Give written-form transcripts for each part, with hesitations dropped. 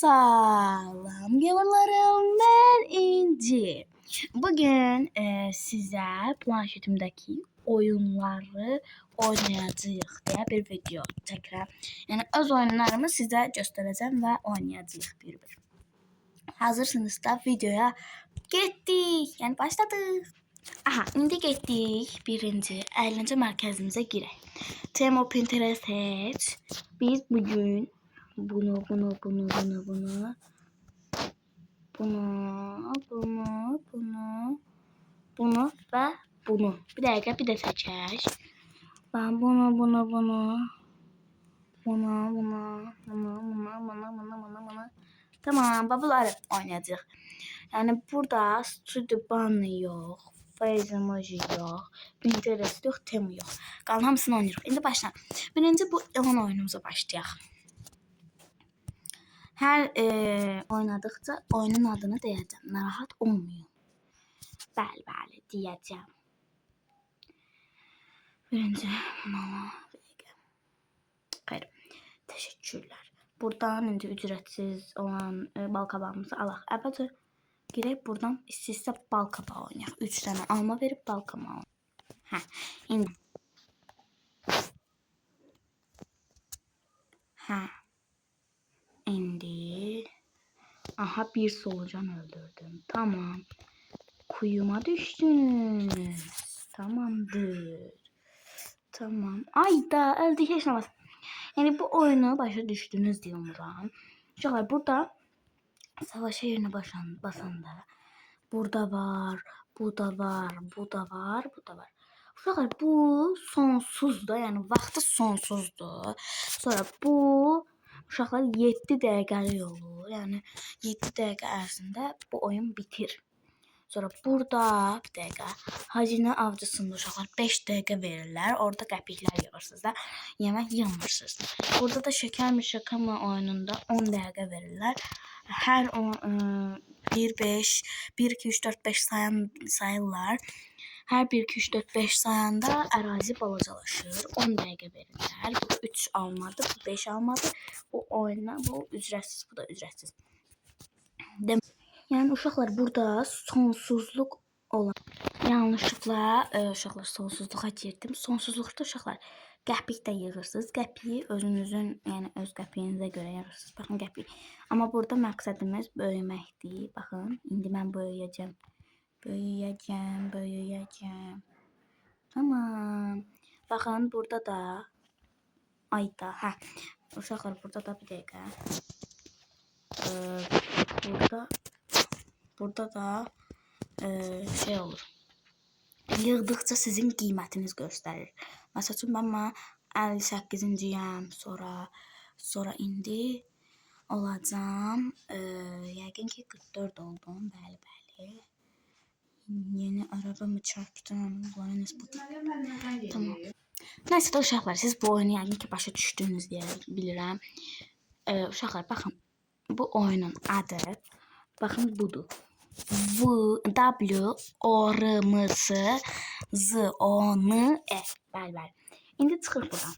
Salam yavrularım, ben İnci. Bugün size planşetimdeki oyunları oynayacağıq diye bir video çəkirəm. Yəni öz oyunlarımı sizə göstərəcəm və oynayacağıq bir-bir. Hazırsınızsa videoya getdik. Yəni başladıq. Aha, indi getdik. Birinci, əyləncə mərkəzimizə girək. Tema Pinterest seç. Biz bugün bunu ve bunu. Bir dakika bir de seçer. Ben bunu. Tamam, babalar oynayacağıq. Yani burada Studio Banner yok. Face emoji yok. Pinterest yok. Tema yok. Qalan hamısını oynayırıq. İndi başlayalım. Birinci bu yalan oyunumuza başlayaq. Hər oynadıqca oyunun adını deyəcəm. Narahat olmayın. Bəli, deyəcəm. Birinci, hayır, teşekkürlər. Buradan indi ücretsiz olan balqabağımızı alaq. Əvvəlcə girək buradan istəyirsə balqabağı oynayaq. 3 dənə alma verib balqabağı. Hə, indi. Hə. İndi. Aha, bir solucan öldürdüm. Tamam. Kuyuma düştünüz. Tamamdır. Tamam. Ayda öldük heç nə olmaz. Yəni bu oyunu başa düşdünüz deyə umuram. Uşaqlar burada savaşa yerinə basanda burada var, bu da var. Uşaqlar bu sonsuzdur. Yəni vaxtı sonsuzdur. Sonra bu uşaqlar 7 dəqiqəlik olur. Yəni 7 dəqiqə ərzində bu oyun bitir. Sonra burada bir dəqiqə Hazine avcısında uşaqlar 5 dəqiqə verirlər. Orada qəpiklər yığırsınız da, yemək yemmirsiniz. Burada da şəkər oyununda 10 dəqiqə verirlər. Hər 1 5 1 2 3 4 5 sayırlar. Hər 1 2 3 4 5 sayanda ərazi balacalaşır. 10 dəqiqə verirlər. Bu da 3 almadı, bu 5 almadı. Bu oyuna bu ücretsiz, bu da ücretsiz. Yani uşaqlar burada sonsuzluq olan. Yanlışlıkla uşaqlar sonsuzluğa girdim. Sonsuzluqda uşaqlar qəpik də yığırsınız. Qəpiyi özünüzün, yəni öz qəpiyinizə görə yığırsınız. Baxın qəpik. Amma burada məqsədimiz böyüməkdir. Baxın, indi mən böyüyəcəm. Tamam. Baxın burada da ayda. Hə. Uşaqlar burada da bir dəqiqə. Burada da şey olur. Yığdıqca sizin qiymətiniz göstərir. Məsəl üçün mən 58-ciyəm, sonra indi olacağam. Yəqin ki 44 oldum. Bəli. Yeni arabamı çarptım. Tamam. Neyse uşaqlar, siz bu oyunu yəqin ki başa düşdünüz deyə bilirəm. Uşaqlar baxın, bu oyunun adı baxın budur. W-O-R-M-S-Z-O-N-E. Bəli. İndi çıxır buradan.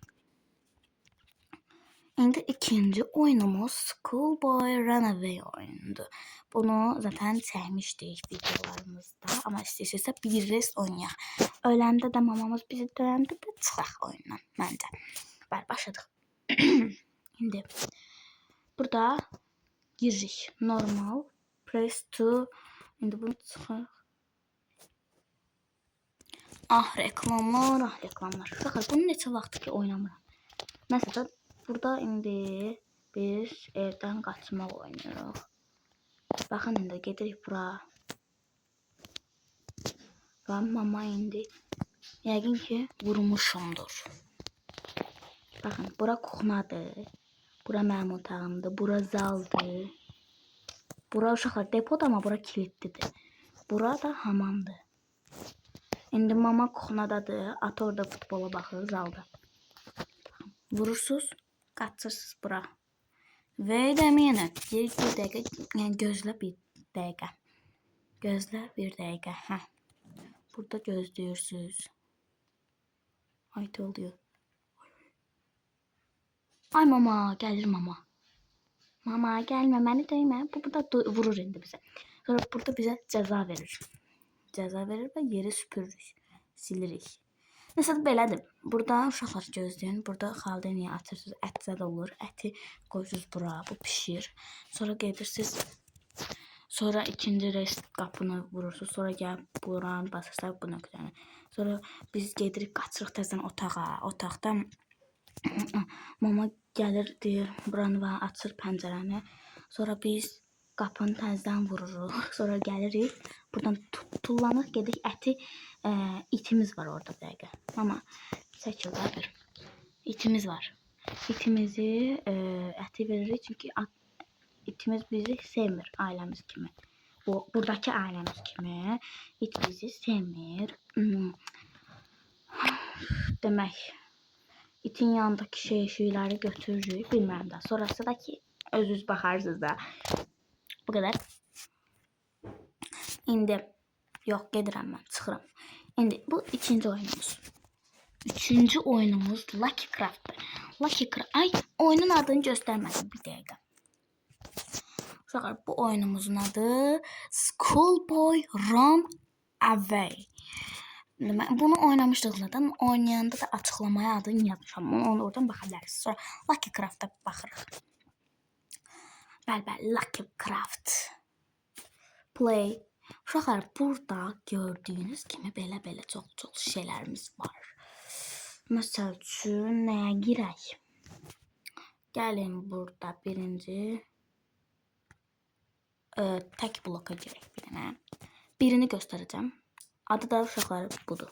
İndi ikinci oyunumuz Schoolboy Runaway oyunudur. Bunu zaten çəkmişdik videolarımızda. Amma istəyirsə bir rest oynayaq. Öləndə də mamamız bizi döyəndə də çıxaq oyundan məncə. Bəli, başladıq. İndi burada giriş normal. Press to. İndi bunu çıxaq. Reklamlar. Baxın, bunu neçə vaxtdır ki oynamıram. Məsələn, burada indi biz evdən qaçmaq oynayırıq. Baxın, indi gedirik bura. Və mama indi yəqin ki vurmuşumdur. Baxın, bura kuxnadır. Bura mənim otağımdır. Bura zaldır. Bura uşaqlar depoda, amma bura kilitlidir. Bura da hamamdır. İndi mama kuxnadadır. Ata orada futbola baxır zalda. Vurursunuz, qaçırsınız bura. Və deməyənə bir dəqiqə, yəni gözlə bir dəqiqə. Hə. Burada gözləyirsiniz. Ayda oluyor. Ay mama, gəlir mama. Mama gelme beni dövme. Bu burada vurur indi bize. Sonra burada bize ceza verir. Ceza verir ve yeri süpürürük. Silirik. Mesela belədir. Burada uşaqlar gözləyin. Burada xaldeniya atırsınız. Ət zədə olur. Əti qoyursunuz bura. Bu pişir. Sonra gedirsiniz. Sonra ikinci rest qapını vurursunuz. Sonra gəlib buranı basırsınız bu nöqtəni. Sonra biz gedirik qaçırıq təzən otağa. Otaqda mama gəlir deyir buranı və açır pəncərəni. Sonra biz qapını təzədən vururuq. Sonra gəlirik. Buradan tullanıq gedik əti itimiz var orada bir dəqiqə. Mama çəkil də bir. İtimiz var. İtimizi əti veririk çünki itimiz bizi sevmir ailəmiz kimi. Buradakı ailəmiz kimi it bizi sevmir. Demək itin yanındakı şeyləri götürürük, bilmirəm də. Sonrası da ki özünüz baxarsınız da. Bu qədər. İndi yox gedirəm mən, çıxıram. İndi bu ikinci oyunumuz. Üçüncü oyunumuz Lucky Craft'dır. Lucky Craft. Ay oyunun adını göstərmədim bir dəqiqə. Uşaqlar bu oyunumuzun adı Schoolboy Run Away. Bunu oynamışdıq zaten. Oynayanda da açıqlamaya adını yazmışam. Onu oradan baxa bilərsiniz. Sonra Lucky Craft'a baxırıq. Bəli, Lucky Craft. Play. Uşaqlar burada gördüyünüz kimi belə çox şeylərimiz var. Məsəl üçün nəyə girək? Gəlin burada birinci tək bloka girək birinə. Birini göstərəcəm. Adı da uşaqlar budur.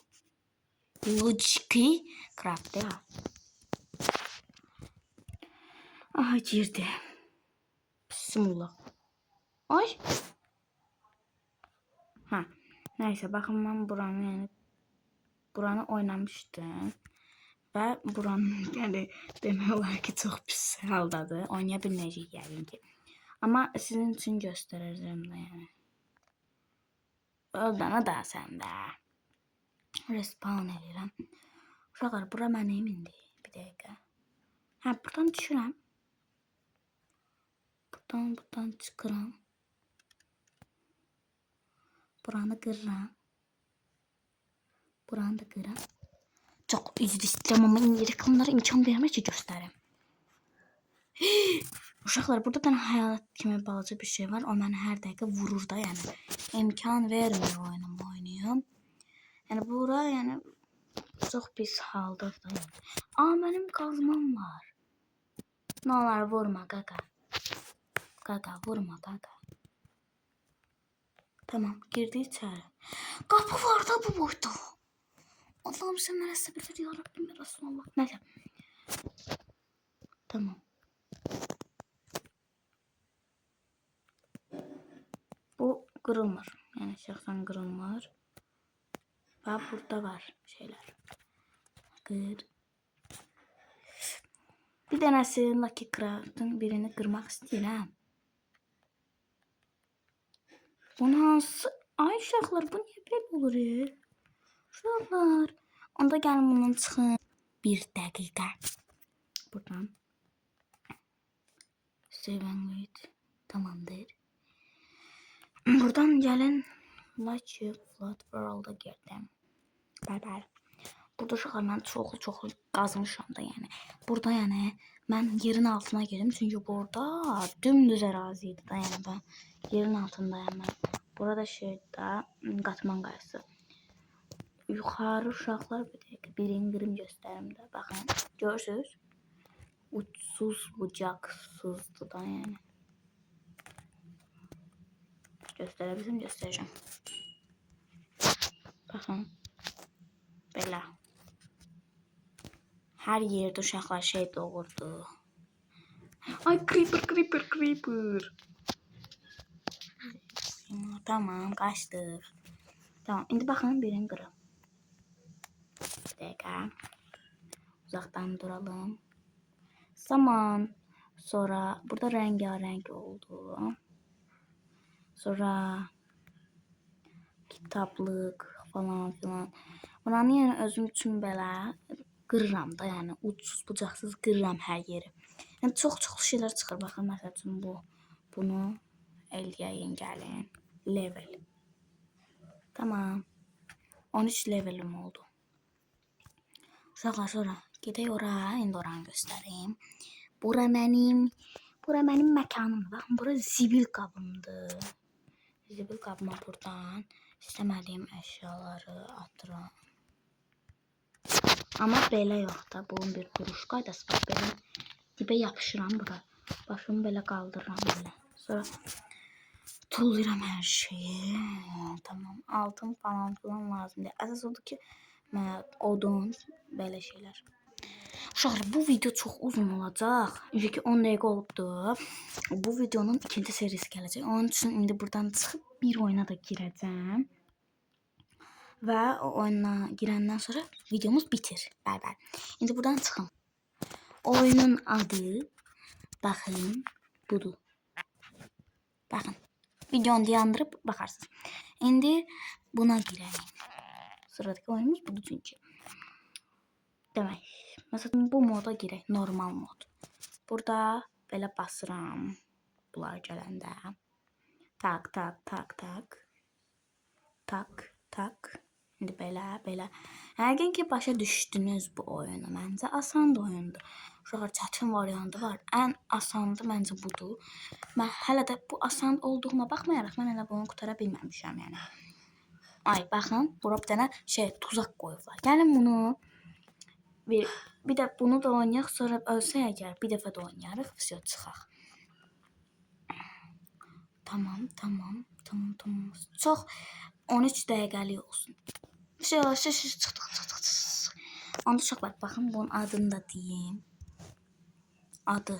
Lucky Craft ya. Aha girdi. Bismillah. Ay. Ha. Neyse bakın ben buranı oynamıştım. Və buranın yəni demək olar ki çox pis haldadır. Oynaya bilməyəcəyik yəqin ki. Amma sizin üçün göstərəcəm də yəni. Öldənə da səndə. Respawn edirəm. Uşaqlar bura mənim indi. Bir dəqiqə. Hə buradan düşürəm. Buradan çıxıram. Buranı qırıram. Buranı da qırıram. Çox üzr istəyirəm amma indi reklamlara imkan vermir ki göstərim. Uşaqlar burada da hayalet kimi balaca bir şey var. O məni hər dəqiqə vurur da yəni. İmkan vermir oyunumu oynayım. Yəni bura yəni çox pis haldadır da yəni. Aa mənim qazmam var. Nə olar vurma qaqa. Qaqa vurma qaqa. Tamam girdi içəri. Qapı var da bu boyda. Allah'ım sen neresi bilir ya Rabbim ya Resulallah. Neyse. Tamam. Bu kırılmır. Yani şahsen kırılmır. Ve burada var şeyler. Kır. Bir tanesi Lucky Craft'ın birini kırmak istəyirəm. Bu nasıl? Ay uşaqlar bu niye böyle olur ya? Uşaqlar. Onda gəlin bundan çıxın. Bir dəqiqə. Buradan. Save and wait. Tamamdır. Buradan gəlin. Lucky Flat World'a girdim. Bəli. Burada uşaqlar mən çoxlu qazmışam da yəni. Burada yəni mən yerin altına girdim. Çünki burada dümdüz ərazi idi da yəni ben yerin altındayım mən. Burada şeydə qatman qayası. Yuxarı uşaqlar bir dəqiqə birini qırım göstərim də. Baxın, görürsüz? Uçsuz bucaksızdı da yəni. Göstərebilirim, göstərəcəm. Baxın. Belə. Hər yerdə uşaqlar şey doğurdu. Ay creeper. Tamam, qaçdıq. Tamam, indi baxın birini qırım. Bir dəqiqə. Uzaqdan duralım. Zaman. Sonra burada rəngarəng oldu. Sonra kitablıq falan filan. Buranı yəni özüm üçün belə qırıram da yəni uçsuz bucaqsız qırıram hər yeri. Yəni çox şeylər çıxır. Baxın məsəl üçün bunu eləyəyin gəlin. Level. Tamam. 13 levelim oldu. Uşaqlar sonra gedək ora, indi oranı göstəreyim. Bura mənim məkanımdır. Baxın, bura zibil qabımdır. Zibil qabıma buradan istəmədiyim əşyaları atıram. Amma belə yox da, bunun bir duruş qaydası var. Belə dibə yapışıram bura. Başımı belə qaldırıram belə. Sonra tullayıram hər şeyi. Tamam, altın falan lazım deyil. Əsas odur ki, odun, belə şeylər. Uşaqlar, bu video çox uzun olacaq. Çünki 10 dəqiqə olubdur. Bu videonun ikinci serisi gələcək. Onun üçün indi buradan çıxıb bir oyuna da girəcəm. Və o oyuna girəndən sonra videomuz bitir. Bəli. İndi buradan çıxın. Oyunun adı baxın budur. Baxın. Videonu dayandırıb baxarsınız. İndi buna girək. Sıradakı oyunumuz budur çünki. Demək, məsələn bu moda girək, normal mod. Burada belə basıram. Bunlar gələndə. Tak. İndi belə. Yəqin ki, başa düşdünüz bu oyunu. Məncə asan oyundur. Uşaqlar, çətin variantı var. Ən asanı məncə budur. Mən hələ də bu asan olduğuna baxmayaraq mən elə bunu qutara bilməmişəm, yəni. Ay, baxın, bura bir dənə tuzaq qoyublar. Gəlin bunu bir də bunu da oynayaq, sonra ölsə əgər bir dəfə də oynayarıq, çıxaq. Tamam. Çox 13 dəqiqəlik olsun. Çıxdıq. Onda uşaqlar, baxın, bunun adını da deyim. Adı.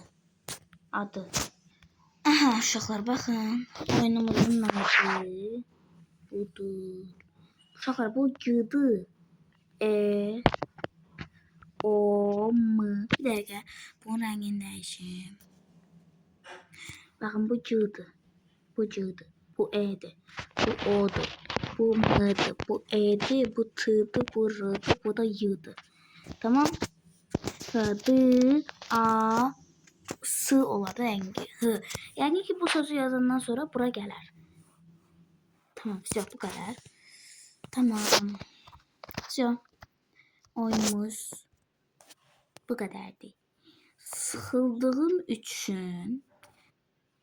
Aha, uşaqlar, baxın. Oyunumuzun adı budur. Uşaqlar, bu G-dır. O-M. Bir dəqiqə, bunun rəngini dəyişim. Baxın, bu G-dır. Bu G-dır. Bu E-dir. Bu O-dur. Bu M-dir. Bu E-dir. Bu T-dir. Bu R-dir. Bu da Y-dır. Tamam. D, A, S oladı rəngi. H. Yəni ki, bu sözü yazandan sonra bura gələr. Tamam, bu qədər. Tamam. Oyunumuz bu qədərdir. Sıxıldığım üçün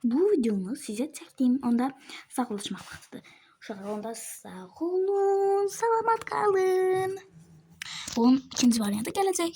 bu videonu sizə çəkdim. Onda sağollaşmaq vaxtıdır. Uşaqlar, onda sağ olun, salamat qalın. Bunun ikinci variantı gələcək.